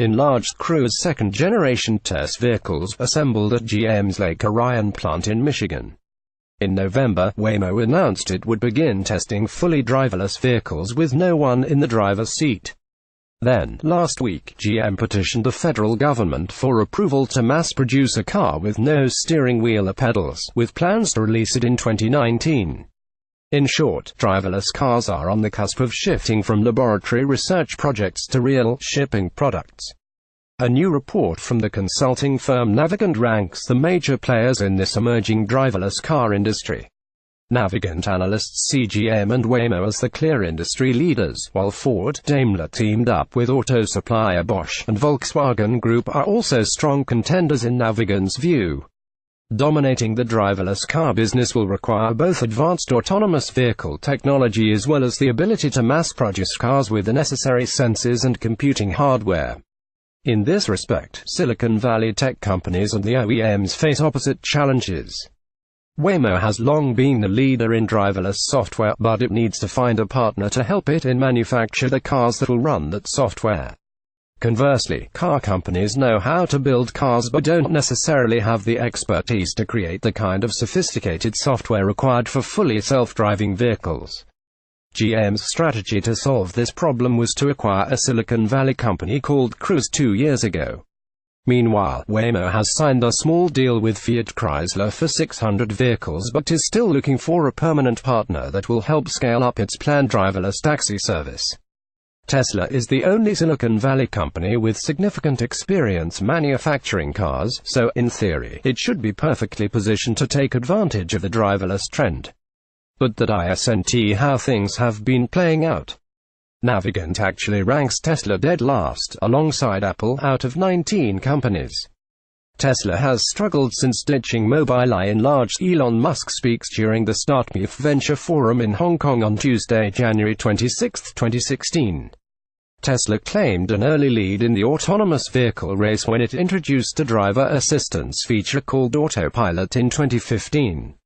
Enlarged Cruise second-generation test vehicles assembled at GM's Lake Orion plant in Michigan. In November, Waymo announced it would begin testing fully driverless vehicles with no one in the driver's seat. Then, last week, GM petitioned the federal government for approval to mass-produce a car with no steering wheel or pedals, with plans to release it in 2019. In short, driverless cars are on the cusp of shifting from laboratory research projects to real, shipping products. A new report from the consulting firm Navigant ranks the major players in this emerging driverless car industry. Navigant analysts see GM and Waymo as the clear industry leaders, while Ford, Daimler teamed up with auto supplier Bosch, and Volkswagen Group are also strong contenders in Navigant's view. Dominating the driverless car business will require both advanced autonomous vehicle technology as well as the ability to mass-produce cars with the necessary sensors and computing hardware. In this respect, Silicon Valley tech companies and the OEMs face opposite challenges. Waymo has long been the leader in driverless software, but it needs to find a partner to help it in manufacture the cars that will run that software. Conversely, car companies know how to build cars but don't necessarily have the expertise to create the kind of sophisticated software required for fully self-driving vehicles. GM's strategy to solve this problem was to acquire a Silicon Valley company called Cruise 2 years ago. Meanwhile, Waymo has signed a small deal with Fiat Chrysler for 600 vehicles but is still looking for a permanent partner that will help scale up its planned driverless taxi service. Tesla is the only Silicon Valley company with significant experience manufacturing cars, so, in theory, it should be perfectly positioned to take advantage of the driverless trend. But that isn't how things have been playing out. Navigant actually ranks Tesla dead last, alongside Apple, out of 19 companies. Tesla has struggled since ditching Mobileye. Enlarge. Elon Musk speaks during the StartMe Venture Forum in Hong Kong on Tuesday, January 26, 2016. Tesla claimed an early lead in the autonomous vehicle race when it introduced a driver assistance feature called Autopilot in 2015.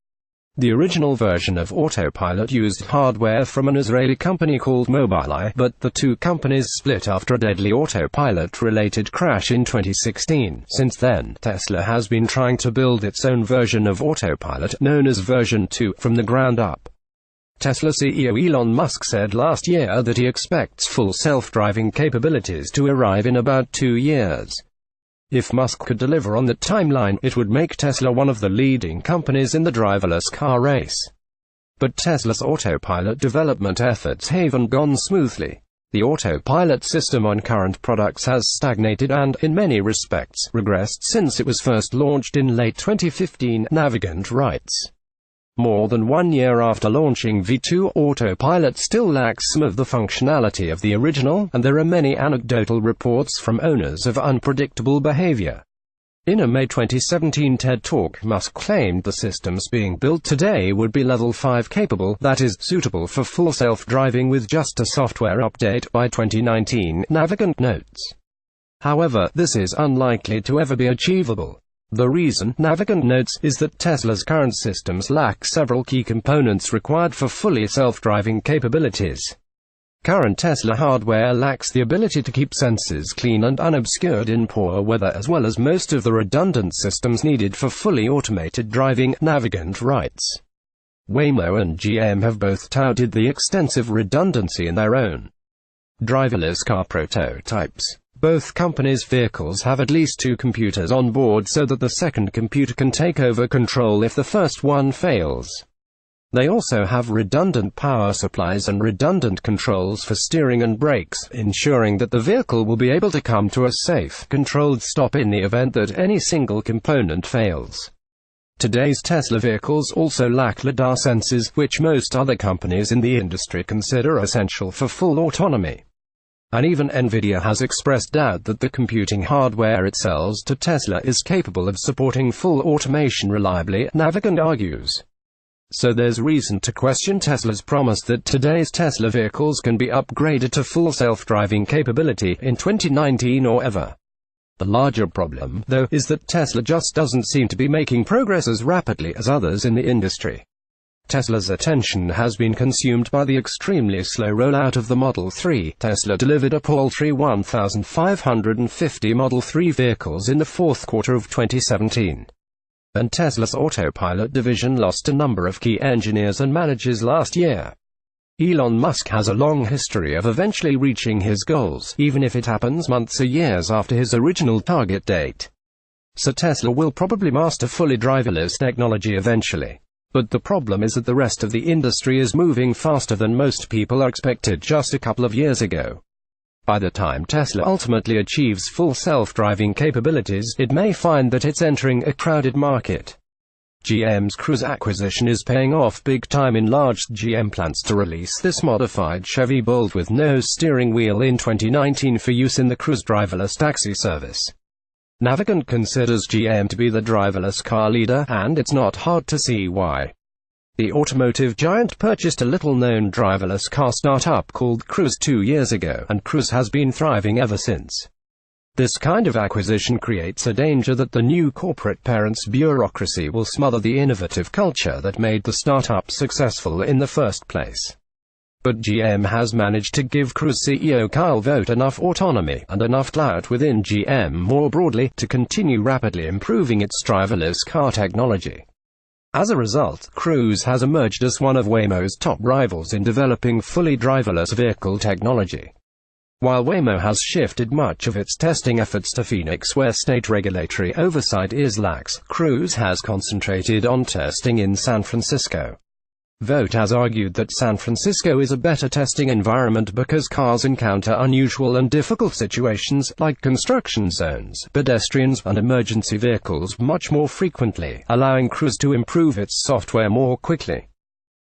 The original version of Autopilot used hardware from an Israeli company called Mobileye, but the two companies split after a deadly Autopilot-related crash in 2016. Since then, Tesla has been trying to build its own version of Autopilot, known as version 2, from the ground up. Tesla CEO Elon Musk said last year that he expects full self-driving capabilities to arrive in about 2 years. If Musk could deliver on that timeline, it would make Tesla one of the leading companies in the driverless car race. But Tesla's autopilot development efforts haven't gone smoothly. The autopilot system on current products has stagnated and, in many respects, regressed since it was first launched in late 2015, Navigant writes. More than 1 year after launching V2, Autopilot still lacks some of the functionality of the original, and there are many anecdotal reports from owners of unpredictable behavior. In a May 2017 TED Talk, Musk claimed the systems being built today would be Level 5 capable, that is, suitable for full self-driving with just a software update, by 2019, Navigant notes. However, this is unlikely to ever be achievable. The reason, Navigant notes, is that Tesla's current systems lack several key components required for fully self-driving capabilities. Current Tesla hardware lacks the ability to keep sensors clean and unobscured in poor weather as well as most of the redundant systems needed for fully automated driving, Navigant writes. Waymo and GM have both touted the extensive redundancy in their own driverless car prototypes. Both companies' vehicles have at least 2 computers on board so that the second computer can take over control if the first one fails. They also have redundant power supplies and redundant controls for steering and brakes, ensuring that the vehicle will be able to come to a safe, controlled stop in the event that any single component fails. Today's Tesla vehicles also lack LiDAR sensors, which most other companies in the industry consider essential for full autonomy. And even Nvidia has expressed doubt that the computing hardware it sells to Tesla is capable of supporting full automation reliably, Navigant argues. So there's reason to question Tesla's promise that today's Tesla vehicles can be upgraded to full self-driving capability in 2019 or ever. The larger problem, though, is that Tesla just doesn't seem to be making progress as rapidly as others in the industry. Tesla's attention has been consumed by the extremely slow rollout of the Model 3. Tesla delivered a paltry 1,550 Model 3 vehicles in the fourth quarter of 2017. And Tesla's Autopilot division lost a number of key engineers and managers last year. Elon Musk has a long history of eventually reaching his goals, even if it happens months or years after his original target date. So Tesla will probably master fully driverless technology eventually. But the problem is that the rest of the industry is moving faster than most people expected just a couple of years ago. By the time Tesla ultimately achieves full self-driving capabilities, it may find that it's entering a crowded market. GM's Cruise acquisition is paying off big time. Enlarge. GM plans to release this modified Chevy Bolt with no steering wheel in 2019 for use in the Cruise driverless taxi service. Navigant considers GM to be the driverless car leader, and it's not hard to see why. The automotive giant purchased a little-known driverless car startup called Cruise 2 years ago, and Cruise has been thriving ever since. This kind of acquisition creates a danger that the new corporate parent's bureaucracy will smother the innovative culture that made the startup successful in the first place. But GM has managed to give Cruise CEO Kyle Vogt enough autonomy, and enough clout within GM more broadly, to continue rapidly improving its driverless car technology. As a result, Cruise has emerged as one of Waymo's top rivals in developing fully driverless vehicle technology. While Waymo has shifted much of its testing efforts to Phoenix, where state regulatory oversight is lax, Cruise has concentrated on testing in San Francisco. Vogt has argued that San Francisco is a better testing environment because cars encounter unusual and difficult situations, like construction zones, pedestrians, and emergency vehicles much more frequently, allowing Cruise to improve its software more quickly.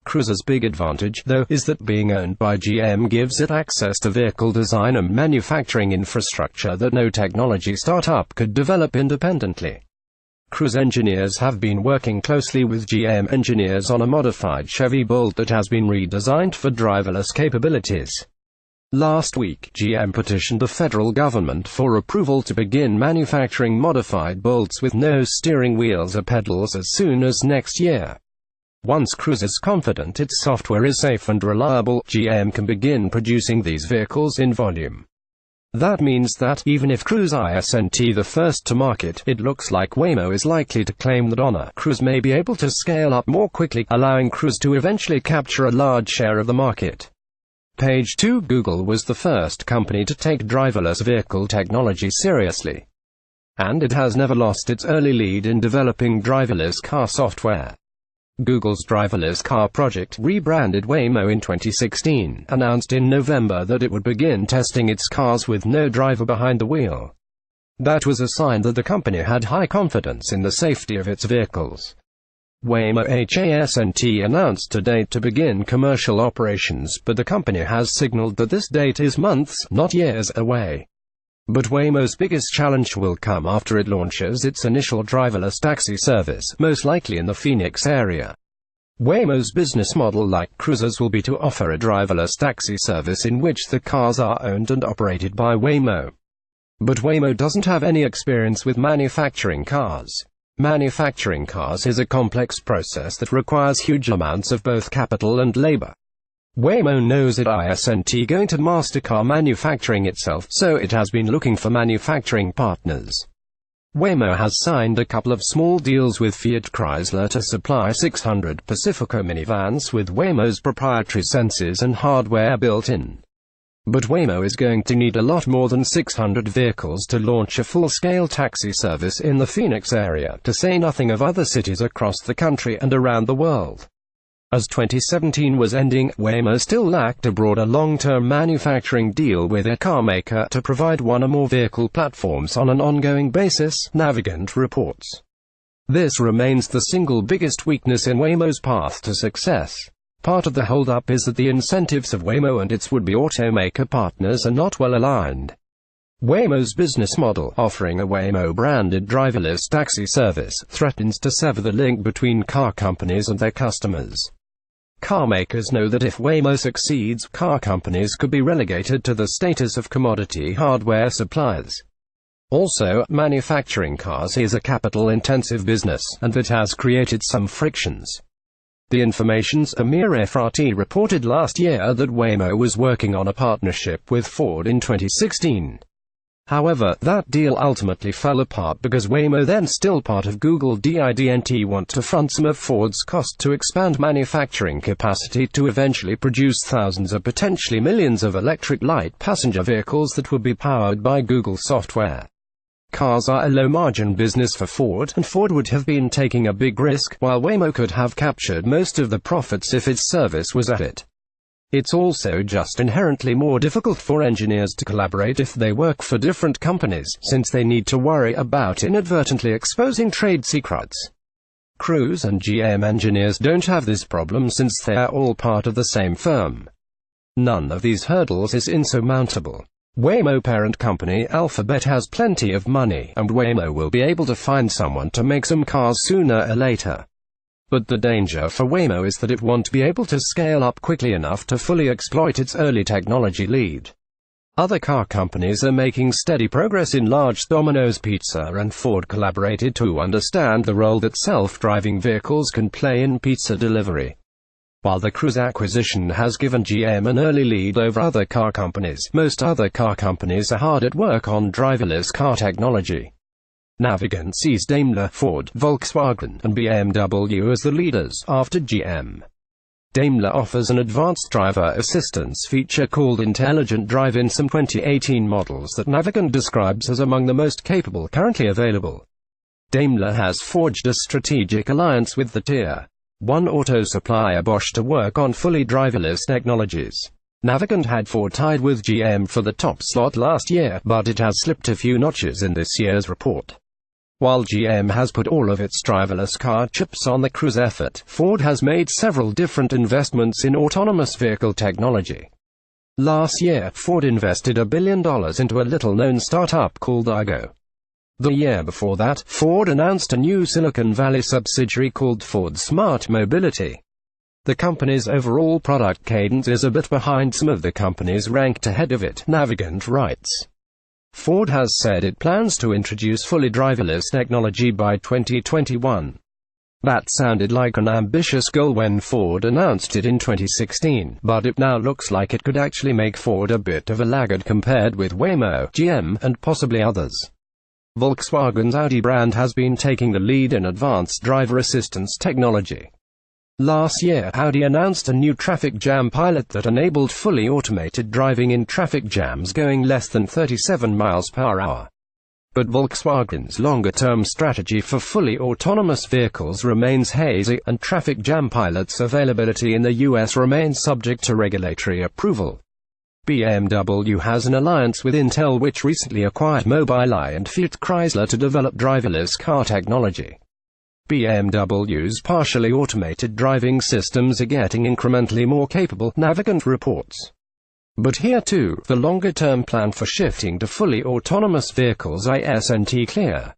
Cruise's big advantage, though, is that being owned by GM gives it access to vehicle design and manufacturing infrastructure that no technology startup could develop independently. Cruise engineers have been working closely with GM engineers on a modified Chevy Bolt that has been redesigned for driverless capabilities. Last week, GM petitioned the federal government for approval to begin manufacturing modified Bolts with no steering wheels or pedals as soon as next year. Once Cruise is confident its software is safe and reliable, GM can begin producing these vehicles in volume. That means that, even if Cruise isn't the first to market, it looks like Waymo is likely to claim that honor. Cruise may be able to scale up more quickly, allowing Cruise to eventually capture a large share of the market. Page 2. Google was the first company to take driverless vehicle technology seriously. And it has never lost its early lead in developing driverless car software. Google's driverless car project, rebranded Waymo in 2016, announced in November that it would begin testing its cars with no driver behind the wheel. That was a sign that the company had high confidence in the safety of its vehicles. Waymo hasn't announced a date to begin commercial operations, but the company has signaled that this date is months, not years, away. But Waymo's biggest challenge will come after it launches its initial driverless taxi service, most likely in the Phoenix area. Waymo's business model, like Cruise's, will be to offer a driverless taxi service in which the cars are owned and operated by Waymo. But Waymo doesn't have any experience with manufacturing cars. Manufacturing cars is a complex process that requires huge amounts of both capital and labor. Waymo knows it isn't going to master car manufacturing itself, so it has been looking for manufacturing partners. Waymo has signed a couple of small deals with Fiat Chrysler to supply 600 Pacifico minivans with Waymo's proprietary sensors and hardware built in. But Waymo is going to need a lot more than 600 vehicles to launch a full-scale taxi service in the Phoenix area, to say nothing of other cities across the country and around the world. As 2017 was ending, Waymo still lacked a broader long-term manufacturing deal with a car maker to provide one or more vehicle platforms on an ongoing basis, Navigant reports. This remains the single biggest weakness in Waymo's path to success. Part of the hold-up is that the incentives of Waymo and its would-be automaker partners are not well aligned. Waymo's business model, offering a Waymo-branded driverless taxi service, threatens to sever the link between car companies and their customers. Car makers know that if Waymo succeeds, car companies could be relegated to the status of commodity hardware suppliers. Also, manufacturing cars is a capital-intensive business, and that has created some frictions. The Information's Amir Efrati reported last year that Waymo was working on a partnership with Ford in 2016. However, that deal ultimately fell apart because Waymo, then still part of Google, didn't want to front some of Ford's cost to expand manufacturing capacity to eventually produce thousands or potentially millions of electric light passenger vehicles that would be powered by Google software. Cars are a low-margin business for Ford, and Ford would have been taking a big risk, while Waymo could have captured most of the profits if its service was at it. It's also just inherently more difficult for engineers to collaborate if they work for different companies, since they need to worry about inadvertently exposing trade secrets. Cruise and GM engineers don't have this problem since they are all part of the same firm. None of these hurdles is insurmountable. Waymo parent company Alphabet has plenty of money, and Waymo will be able to find someone to make some cars sooner or later. But the danger for Waymo is that it won't be able to scale up quickly enough to fully exploit its early technology lead. Other car companies are making steady progress. Enlarge, Domino's Pizza and Ford collaborated to understand the role that self-driving vehicles can play in pizza delivery. While the Cruise acquisition has given GM an early lead over other car companies, most other car companies are hard at work on driverless car technology. Navigant sees Daimler, Ford, Volkswagen, and BMW as the leaders, after GM. Daimler offers an advanced driver assistance feature called Intelligent Drive in some 2018 models that Navigant describes as among the most capable currently available. Daimler has forged a strategic alliance with the Tier 1 auto supplier Bosch to work on fully driverless technologies. Navigant had Ford tied with GM for the top slot last year, but it has slipped a few notches in this year's report. While GM has put all of its driverless car chips on the Cruise effort, Ford has made several different investments in autonomous vehicle technology. Last year, Ford invested $1 billion into a little-known startup called Argo. The year before that, Ford announced a new Silicon Valley subsidiary called Ford Smart Mobility. The company's overall product cadence is a bit behind some of the companies ranked ahead of it, Navigant writes. Ford has said it plans to introduce fully driverless technology by 2021. That sounded like an ambitious goal when Ford announced it in 2016, but it now looks like it could actually make Ford a bit of a laggard compared with Waymo, GM, and possibly others. Volkswagen's Audi brand has been taking the lead in advanced driver assistance technology. Last year, Audi announced a new traffic jam pilot that enabled fully automated driving in traffic jams going less than 37 miles per hour. But Volkswagen's longer-term strategy for fully autonomous vehicles remains hazy, and traffic jam pilots' availability in the US remains subject to regulatory approval. BMW has an alliance with Intel, which recently acquired Mobileye and Fiat Chrysler to develop driverless car technology. BMW's partially automated driving systems are getting incrementally more capable, Navigant reports. But here too, the longer-term plan for shifting to fully autonomous vehicles isn't clear.